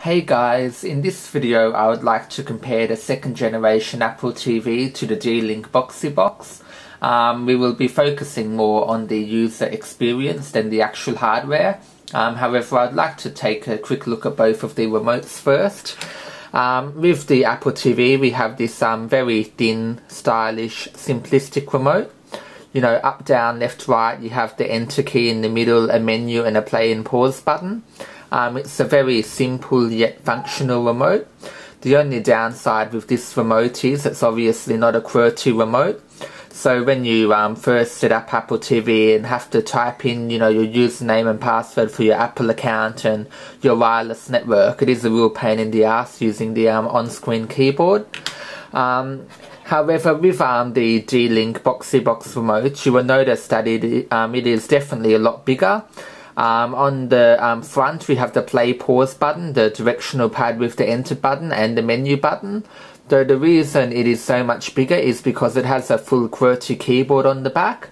Hey guys, in this video I would like to compare the second generation Apple TV to the D-Link Boxee Box. We will be focusing more on the user experience than the actual hardware. However, I'd like to take a quick look at both of the remotes first. With the Apple TV we have this very thin, stylish, simplistic remote. You know, up, down, left, right, you have the enter key in the middle, a menu and a play and pause button. It's a very simple yet functional remote. The only downside with this remote is it's obviously not a QWERTY remote. So when you first set up Apple TV and have to type in, your username and password for your Apple account and your wireless network, it is a real pain in the ass using the on-screen keyboard. However, with the D-Link Boxee Box remote, you will notice that it is definitely a lot bigger. On the front we have the play pause button, the directional pad with the enter button and the menu button. Though the reason it is so much bigger is because it has a full QWERTY keyboard on the back.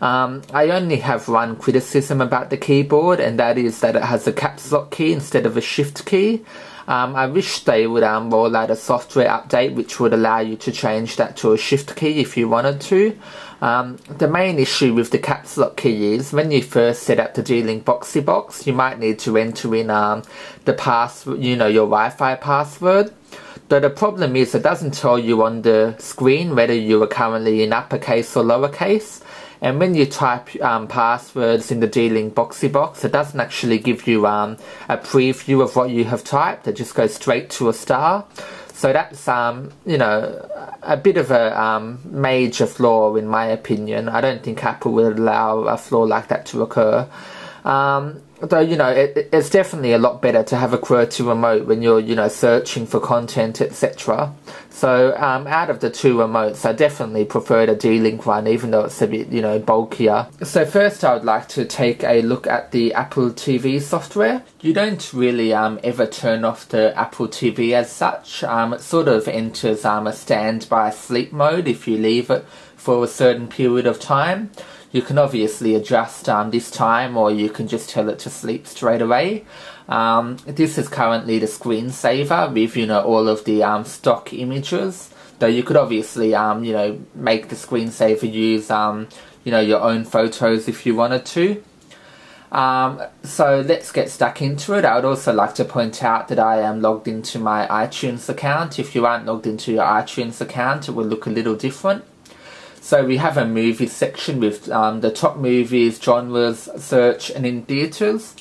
I only have one criticism about the keyboard, and that is that it has a caps lock key instead of a shift key. I wish they would roll out a software update which would allow you to change that to a shift key if you wanted to. The main issue with the caps lock key is when you first set up the D-Link Boxee Box, you might need to enter in the password, your Wi-Fi password. Though the problem is it doesn't tell you on the screen whether you are currently in uppercase or lowercase. And when you type passwords in the D-Link Boxee Box, it doesn't actually give you a preview of what you have typed. It just goes straight to a star. So that's, a bit of a major flaw in my opinion. I don't think Apple will allow a flaw like that to occur. Though, it's definitely a lot better to have a QWERTY remote when you're, searching for content, etc. So, out of the two remotes, I definitely prefer the D-Link one, even though it's a bit, bulkier. So first I would like to take a look at the Apple TV software. You don't really ever turn off the Apple TV as such. It sort of enters a standby sleep mode if you leave it for a certain period of time. You can obviously adjust this time, or you can just tell it to sleep straight away. This is currently the screensaver with, all of the stock images. Though you could obviously, make the screensaver use, your own photos if you wanted to. So let's get stuck into it. I would also like to point out that I am logged into my iTunes account. If you aren't logged into your iTunes account, it will look a little different. So we have a movie section with the top movies, genres, search and in theatres.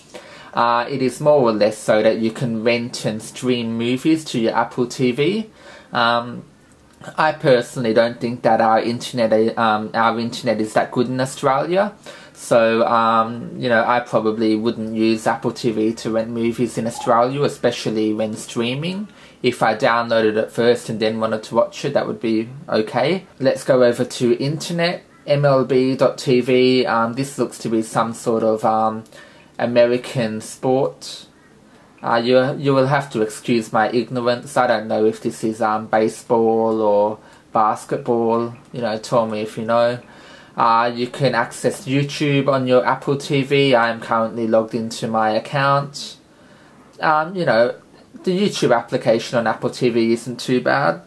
It is more or less so that you can rent and stream movies to your Apple TV. I personally don't think that our internet is that good in Australia. So, I probably wouldn't use Apple TV to rent movies in Australia, especially when streaming. If I downloaded it first and then wanted to watch it, that would be okay. Let's go over to internet, MLB.TV. This looks to be some sort of American sport. You will have to excuse my ignorance. I don't know if this is baseball or basketball. Tell me if you know. You can access YouTube on your Apple TV. I am currently logged into my account. The YouTube application on Apple TV isn't too bad.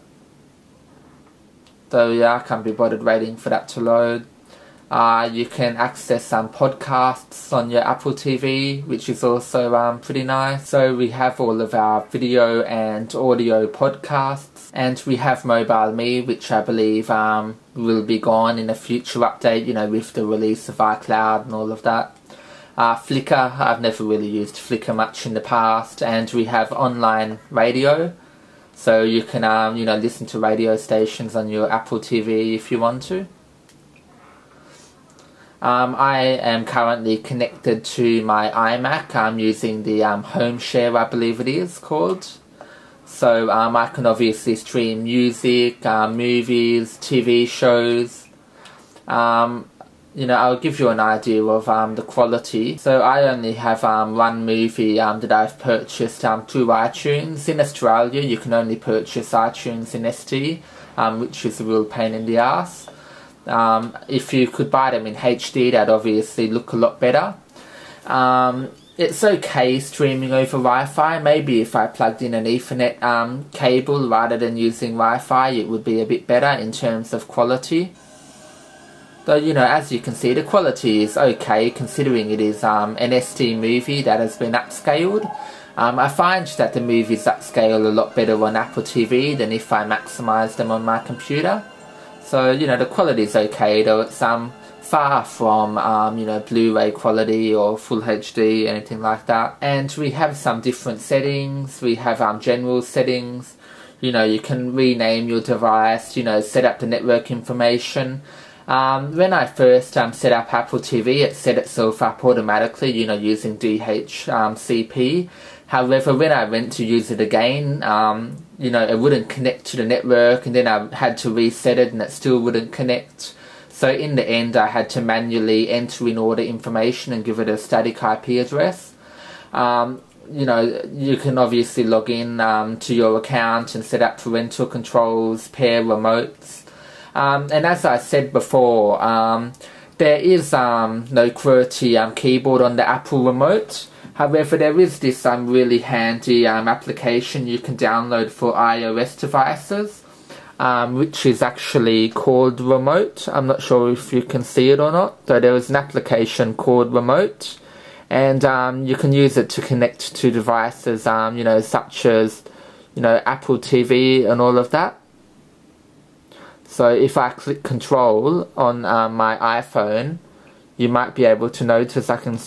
Though, yeah, I can't be bothered waiting for that to load. You can access podcasts on your Apple TV, which is also pretty nice. So we have all of our video and audio podcasts. And we have Mobile Me, which I believe will be gone in a future update, with the release of iCloud and all of that. Flickr, I've never really used Flickr much in the past. And we have online radio. So you can, listen to radio stations on your Apple TV if you want to. I am currently connected to my iMac. I'm using the Home Share, I believe it is called. So I can obviously stream music, movies, TV shows. I'll give you an idea of the quality. So I only have one movie that I've purchased through iTunes. In Australia, you can only purchase iTunes in ST, which is a real pain in the ass. If you could buy them in HD, that'd obviously look a lot better. It's okay streaming over Wi-Fi. Maybe if I plugged in an Ethernet cable rather than using Wi-Fi, it would be a bit better in terms of quality. Though, you know, as you can see, the quality is okay considering it is an SD movie that has been upscaled. I find that the movies upscale a lot better on Apple TV than if I maximise them on my computer. So, you know, the quality is okay, though it's far from, you know, Blu-ray quality or Full HD, anything like that. And we have some different settings. We have general settings. You know, you can rename your device, you know, set up the network information. When I first set up Apple TV, it set itself up automatically, you know, using DHCP. However, when I went to use it again, you know, it wouldn't connect to the network, and then I had to reset it and it still wouldn't connect. So in the end, I had to manually enter in all the information and give it a static IP address. You know, you can obviously log in to your account and set up parental controls, pair remotes. And as I said before, there is no QWERTY keyboard on the Apple remote. However, there is this really handy application you can download for iOS devices, which is actually called Remote. I'm not sure if you can see it or not. So there is an application called Remote, and you can use it to connect to devices, you know, such as, you know, Apple TV and all of that. So if I click Control on my iPhone, you might be able to notice I can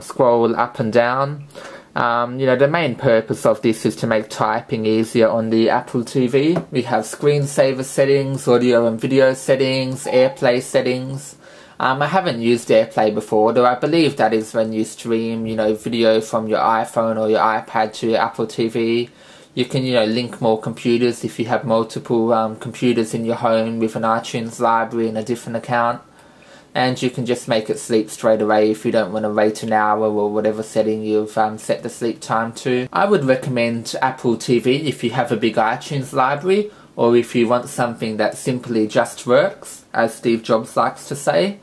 scroll up and down. You know, the main purpose of this is to make typing easier on the Apple TV. We have screensaver settings, audio and video settings, AirPlay settings. I haven't used AirPlay before, though I believe that is when you stream, you know, video from your iPhone or your iPad to your Apple TV. You can, you know, link more computers if you have multiple computers in your home with an iTunes library and a different account. And you can just make it sleep straight away if you don't want to wait an hour or whatever setting you've set the sleep time to. I would recommend Apple TV if you have a big iTunes library, or if you want something that simply just works, as Steve Jobs likes to say.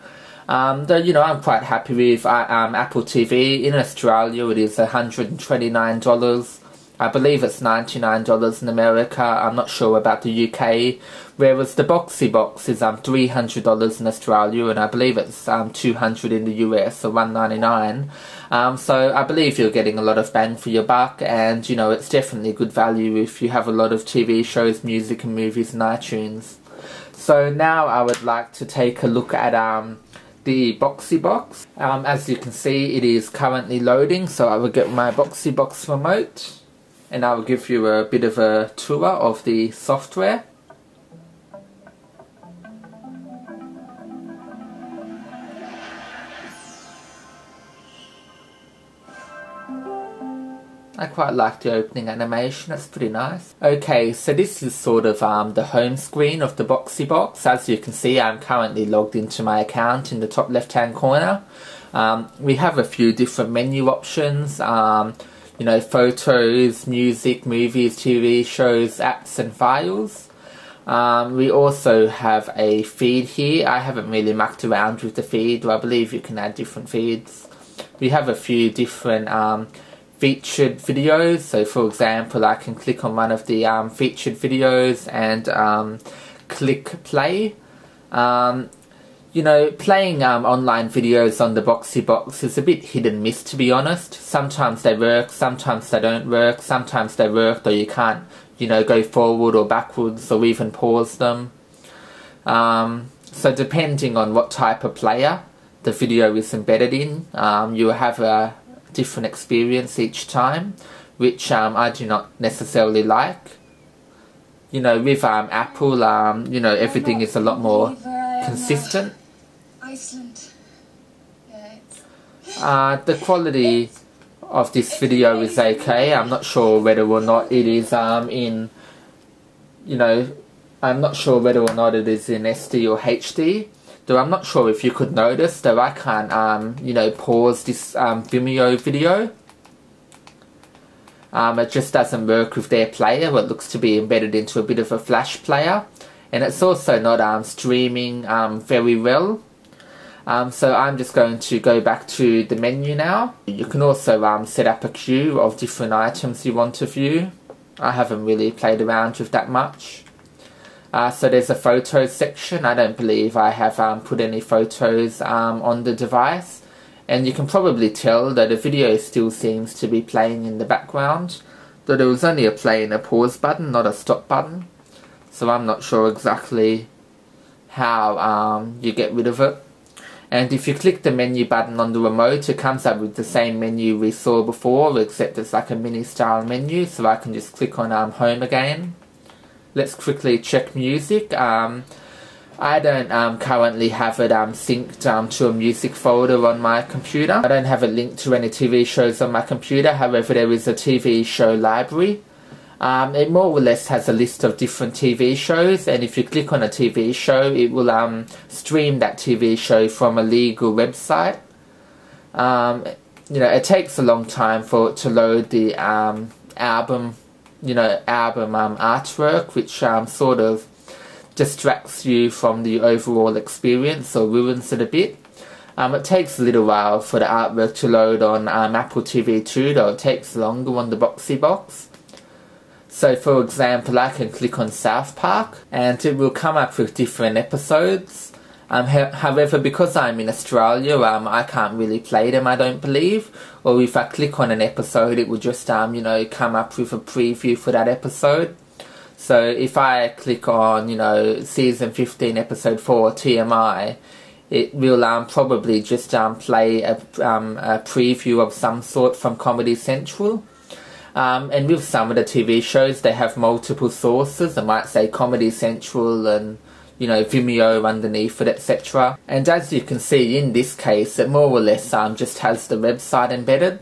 Though, you know, I'm quite happy with Apple TV. In Australia it is $129. I believe it's $99 in America. I'm not sure about the UK. Whereas the Boxee Box is $300 in Australia, and I believe it's $200 in the US, so $199. So I believe you're getting a lot of bang for your buck, and you know, it's definitely good value if you have a lot of TV shows, music and movies in iTunes. So now I would like to take a look at the Boxee Box. As you can see, it is currently loading, so I will get my Boxee Box remote and I will give you a bit of a tour of the software. I quite like the opening animation, it's pretty nice. Okay, so this is sort of the home screen of the Boxee Box. As you can see, I'm currently logged into my account in the top left hand corner. We have a few different menu options, you know, photos, music, movies, TV shows, apps and files. We also have a feed here. I haven't really mucked around with the feed, but I believe you can add different feeds. We have a few different featured videos. So for example, I can click on one of the featured videos and click play. You know, playing online videos on the Boxee Box is a bit hit and miss, to be honest. Sometimes they work, sometimes they don't work, sometimes they work though you can't, you know, go forward or backwards or even pause them. So depending on what type of player the video is embedded in, you have a different experience each time, which I do not necessarily like. You know, with Apple, you know, everything is a lot more consistent. Iceland. Yeah, the quality of this video is okay. I'm not sure whether or not it is in, you know, I'm not sure whether or not it is in SD or HD. Though I'm not sure if you could notice that I can't, you know, pause this Vimeo video. It just doesn't work with their player. It looks to be embedded into a bit of a flash player. And it's also not streaming very well. So I'm just going to go back to the menu now. You can also set up a queue of different items you want to view. I haven't really played around with that much. So there's a photos section. I don't believe I have put any photos on the device. And you can probably tell that the video still seems to be playing in the background. Though there was only a play and a pause button, not a stop button. So I'm not sure exactly how you get rid of it. And if you click the menu button on the remote, it comes up with the same menu we saw before, except it's like a mini style menu, so I can just click on home again. Let's quickly check music. I don't currently have it synced to a music folder on my computer. I don't have it linked to any TV shows on my computer, however there is a TV show library. It more or less has a list of different TV shows, and if you click on a TV show, it will stream that TV show from a legal website. You know, it takes a long time for it to load the album artwork, which sort of distracts you from the overall experience or ruins it a bit. It takes a little while for the artwork to load on Apple TV too, though it takes longer on the Boxee Box. So for example, I can click on South Park and it will come up with different episodes. However, because I'm in Australia, I can't really play them, I don't believe. Or if I click on an episode, it will just you know, come up with a preview for that episode. So if I click on, you know, season 15 episode 4 TMI, it will probably just play a preview of some sort from Comedy Central. And with some of the TV shows, they have multiple sources. I might say Comedy Central and, you know, Vimeo underneath it, etc. And as you can see in this case, it more or less just has the website embedded.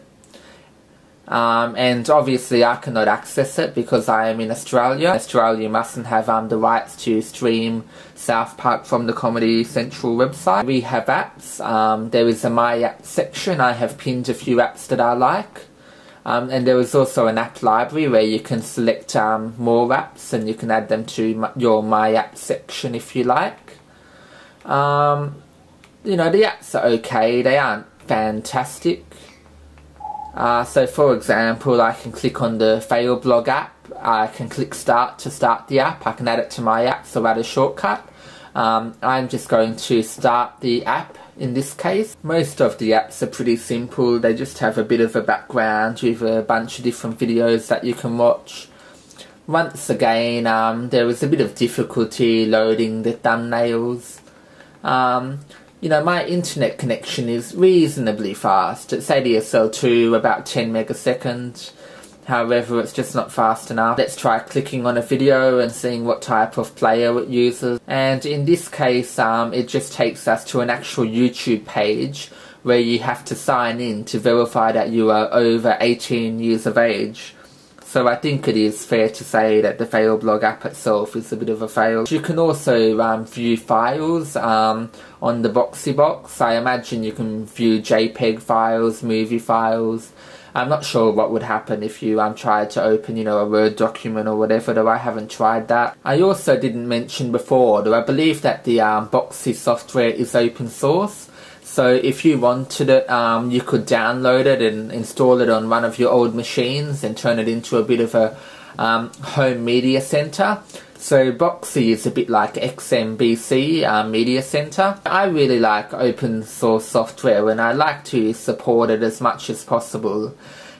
And obviously I cannot access it because I am in Australia. Australia mustn't have the rights to stream South Park from the Comedy Central website. We have apps. There is a My Apps section. I have pinned a few apps that I like. And there is also an app library where you can select more apps and you can add them to your My Apps section if you like. You know, the apps are okay. They aren't fantastic. So for example, I can click on the Fail Blog app. I can click Start to start the app. I can add it to my apps or add a shortcut. I'm just going to start the app in this case. Most of the apps are pretty simple. They just have a bit of a background with a bunch of different videos that you can watch. Once again, there is a bit of difficulty loading the thumbnails. You know, my internet connection is reasonably fast. It's ADSL2, about 10 megaseconds. However, it's just not fast enough. Let's try clicking on a video and seeing what type of player it uses. And in this case, it just takes us to an actual YouTube page where you have to sign in to verify that you are over 18 years of age. So I think it is fair to say that the Fail Blog app itself is a bit of a fail. You can also view files on the Boxee Box. I imagine you can view JPEG files, movie files. I'm not sure what would happen if you tried to open, you know, a Word document or whatever, though I haven't tried that. I also didn't mention before, though I believe that the Boxee software is open source. So if you wanted it, you could download it and install it on one of your old machines and turn it into a bit of a home media center. So Boxee is a bit like XMBC Media Center. I really like open source software and I like to support it as much as possible.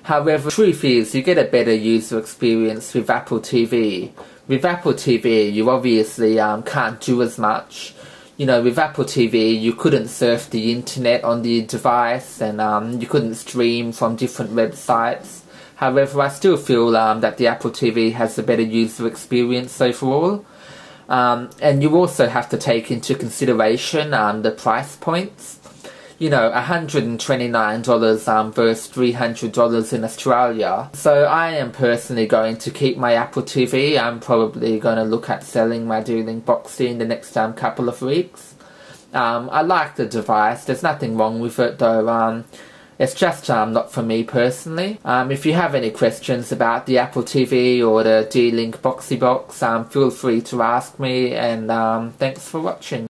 However, the truth is you get a better user experience with Apple TV. With Apple TV you obviously can't do as much. You know, with Apple TV you couldn't surf the internet on the device and you couldn't stream from different websites. However, I still feel that the Apple TV has a better user experience overall. And you also have to take into consideration the price points. You know, $129 versus $300 in Australia. So I am personally going to keep my Apple TV. I'm probably going to look at selling my D-Link Boxee in the next couple of weeks. I like the device. There's nothing wrong with it though. It's just not for me personally. If you have any questions about the Apple TV or the D-Link Boxee Box, feel free to ask me, and thanks for watching.